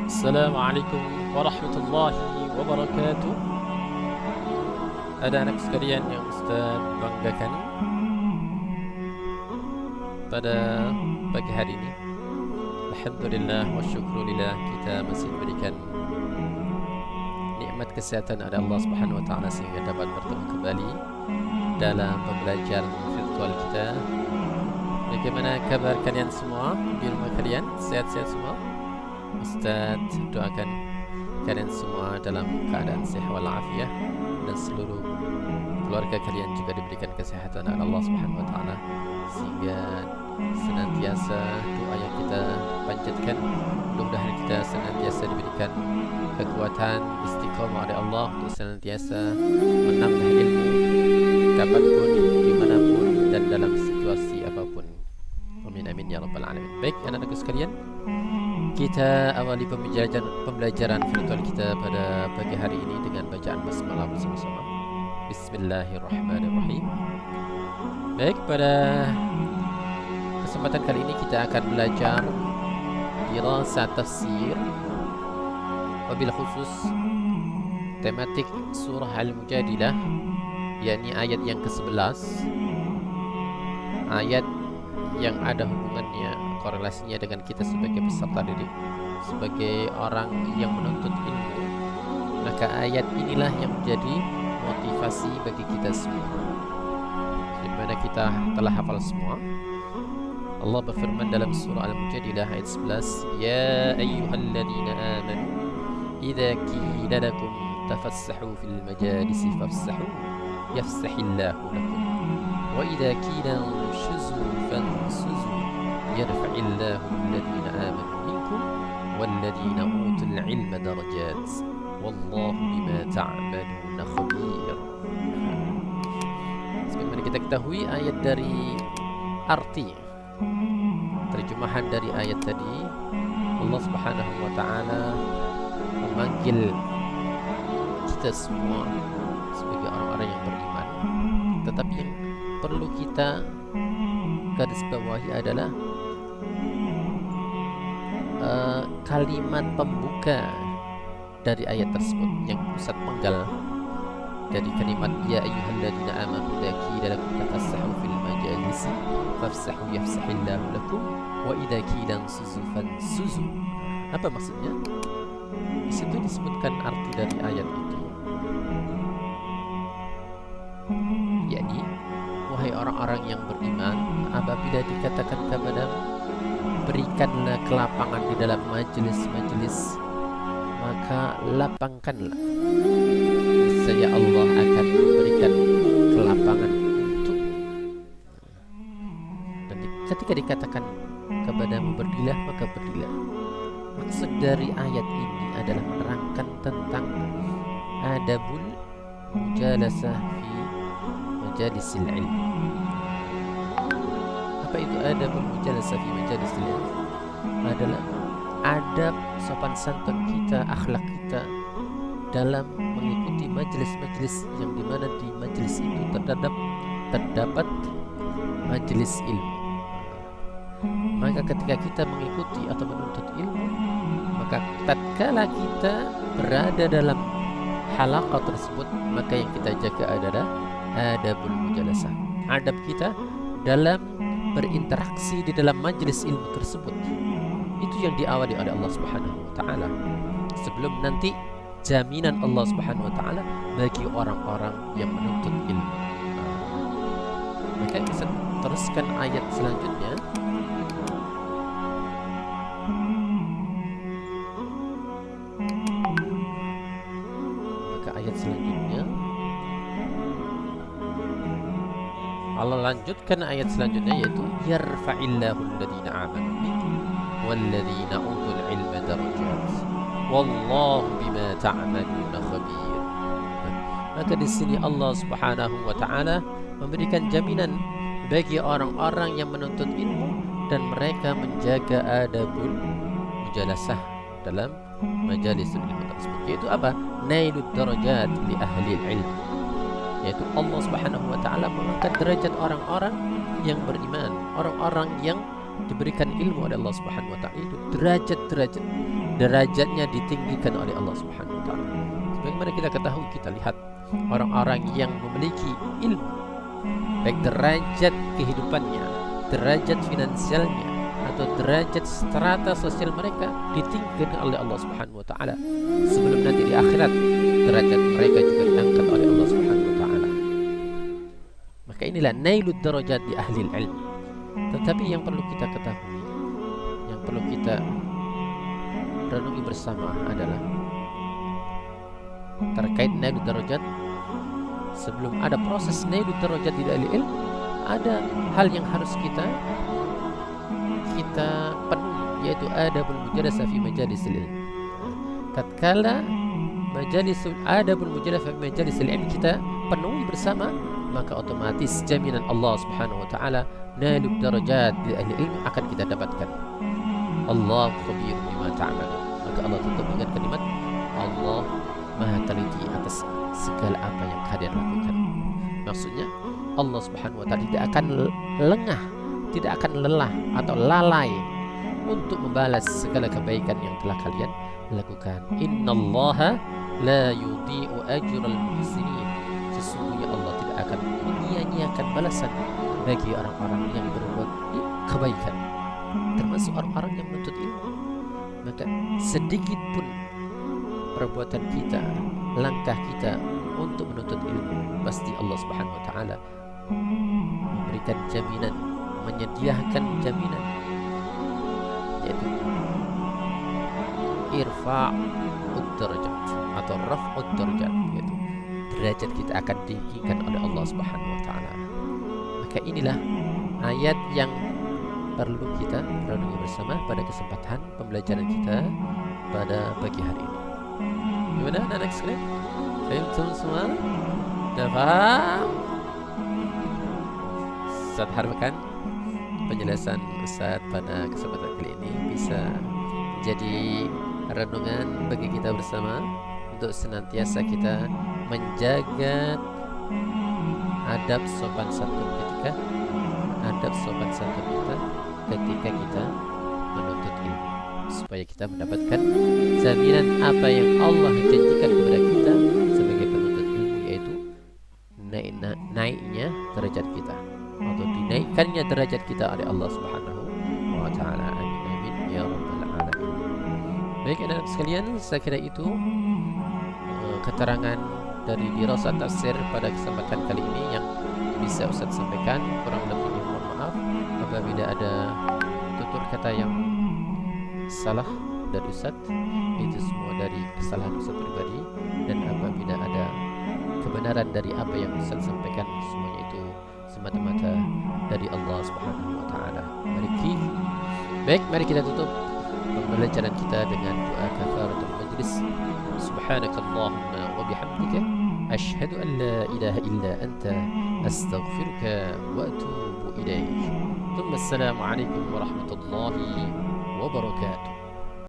Assalamualaikum warahmatullahi wabarakatuh. Ada anak sekalian yang Ustaz banggakan pada pagi hari ini. Alhamdulillah wa syukrulillah, kita masih diberikan nikmat kesehatan oleh Allah Subhanahu wa taala sehingga dapat bertemu kembali dalam pembelajaran virtual kita. Bagaimana kabar kalian semua di rumah kalian? Sehat-sehat semua? Ustaz doakan kalian semua dalam keadaan sehat walafiat dan seluruh keluarga kalian juga diberikan kesehatan oleh Allah Subhanahu wa taala sehingga senantiasa doa yang kita panjatkan, mudah-mudahan kita senantiasa diberikan kekuatan istiqamah oleh Allah untuk senantiasa menambah ilmu kapanpun, dimanapun dan dalam situasi apapun. Amin amin ya rabbal alamin. Baik anak-anakku sekalian, kita awali pembelajaran virtual kita pada pagi hari ini dengan bacaan basmalah bersama-sama. Bismillahirrahmanirrahim. Baik, pada kesempatan kali ini kita akan belajar dirasah tafsir, wabil khusus tematik surah Al-Mujadilah, yakni ayat yang ke-11, ayat yang ada hubungannya, korelasinya dengan kita sebagai peserta didik, sebagai orang yang menuntut ilmu. Maka ayat inilah yang menjadi motivasi bagi kita semua. Dimana kita telah hafal semua. Allah berfirman dalam surah Al-Mujadilah ayat 11, Ya ayyuhalladzina amanu idza qila lakum tafassahu fil majalisi fafsahu yafsahillahu lakum wa idza qila anshuzu fanshuzu yarfa'illahu alladhina amanu minkum walladhina utul ilma darajat wallahu bima ta'maluna khabir. Sebagaimana kita ketahui, ayat dari arti terjemahan dari ayat tadi, Allah Subhanahu wa taala memanggil kita semua sebagai orang-orang yang beriman. Tetapi yang perlu kita garis bawahi adalah kalimat pembuka dari ayat tersebut yang pusat penggal dari kalimat ya ayyuhalladzina amanu idza qila lakum tafassahu fil majalisi fafsahu yafsahillahu lakum wa idza qila ansuzu fansuzu. Apa maksudnya? Di situ disebutkan arti dari ayat itu, yakni wahai orang-orang yang beriman, apabila dikatakan kepadamu berikanlah kelapangan di dalam majelis-majelis, maka lapangkanlah, niscaya Allah akan memberikan kelapangan untuk. Dan ketika dikatakan kepadamu berdirilah, maka berdirilah. Maksud dari ayat ini adalah menerangkan tentang adabul mujalasah fi majalisil ilm. Apa itu adabul mujalasah fi majalisil ilm? Adalah adab sopan santun kita, akhlak kita dalam mengikuti majelis-majelis yang dimana di majelis itu terdapat majelis ilmu. Maka ketika kita mengikuti atau menuntut ilmu, maka tatkala kita berada dalam halaqah tersebut, maka yang kita jaga adalah adabul mujalasah, adab kita dalam berinteraksi di dalam majelis ilmu tersebut. Itu yang diawali oleh Allah Subhanahu wa taala sebelum nanti jaminan Allah Subhanahu wa taala bagi orang-orang yang menuntut ilmu. Maka kita teruskan ayat selanjutnya. Allah lanjutkan ayat selanjutnya, yaitu yarfa'illahu alladhina amanu minkum walladhina utul ilma darajat wallahu bima ta'maluna khabir. Maka di sini Allah Subhanahu wa taala memberikan jaminan bagi orang-orang yang menuntut ilmu dan mereka menjaga adabul mujalasah dalam majalis ilmu tersebut, yaitu apa? Nailud darajat li ahli ilm, yaitu Allah Subhanahu wa taala mengangkat derajat orang-orang yang beriman, orang-orang yang diberikan ilmu oleh Allah Subhanahu wa taala. Itu derajat-derajat derajatnya ditinggikan oleh Allah Subhanahu wa taala. Sebagaimana kita ketahui, kita lihat orang-orang yang memiliki ilmu, baik derajat kehidupannya, derajat finansialnya, atau derajat strata sosial mereka ditinggikan oleh Allah Subhanahu wa taala. Sebelum nanti di akhirat derajat mereka juga diangkat oleh Allah Subhanahu wa taala. Maka inilah nailud darajat di ahli ilmu. Tetapi yang perlu kita ketahui, yang perlu kita renungi bersama adalah terkait nailud darajat. Sebelum ada proses nailud darajat di ahli ilmu, ada hal yang harus kita penuhi, yaitu adabul mujalasah fi majalisil ilm. Tatkala adabul mujalasah fi majalisil ilm kita penuhi bersama, maka otomatis jaminan Allah Subhanahu wa taala nailud darajat di ahli ilmu akan kita dapatkan. Allah khabir bima ta'malun. Maka Allah tutup dengan kalimat Allah Maha teliti atas segala apa yang kalian lakukan. Maksudnya Allah Subhanahu wa taala tidak akan lengah, tidak akan lelah atau lalai untuk membalas segala kebaikan yang telah kalian lakukan. Innallaha la yudhi'u ajral muhsinin. Sesungguhnya Allah tidak akan menyia-nyiakan balasan bagi orang-orang yang berbuat kebaikan, termasuk orang-orang yang menuntut ilmu. Maka sedikit pun perbuatan kita, langkah kita untuk menuntut ilmu, pasti Allah Subhanahu wa taala memberikan jaminan, menyediakan jaminan, yaitu irfa'ud darajat atau raf'ud darajat, yaitu derajat kita akan ditinggikan oleh Allah Subhanahu wa taala. Maka inilah ayat yang perlu kita renungi bersama pada kesempatan pembelajaran kita pada pagi hari ini. Gimana anak-anak sekalian? Faham semua? Dah faham? Ustaz harapkan penjelasan Ustaz pada kesempatan kali ini bisa jadi renungan bagi kita bersama untuk senantiasa kita menjaga adab sopan santun kita ketika kita menuntut ilmu, supaya kita mendapatkan jaminan apa yang Allah janjikan kepada kita sebagai penuntut ilmu, yaitu naiknya derajat kita atau dinaikkannya derajat kita oleh Allah Subhanahu wa taala. Amin amin ya rabbal alamin. Baik anak-anak sekalian, saya kira itu keterangan dari dirasat tafsir pada kesempatan kali ini yang bisa Ustaz sampaikan. Kurang lebihnya mohon maaf apabila ada tutur kata yang salah dari Ustaz. Itu semua dari kesalahan Ustaz pribadi, dan apabila ada kebenaran dari apa yang Ustaz sampaikan, semuanya itu semata-mata dari Allah Subhanahu wa taala. Mari kita tutup pembelajaran kita dengan doa kafaratul majlis. Subhanakallahumma wa bihamdika asyhadu an la ilaha illa anta astaghfiruka wa atubu ilaik. Assalamu alaikum warahmatullahi wabarakatuh.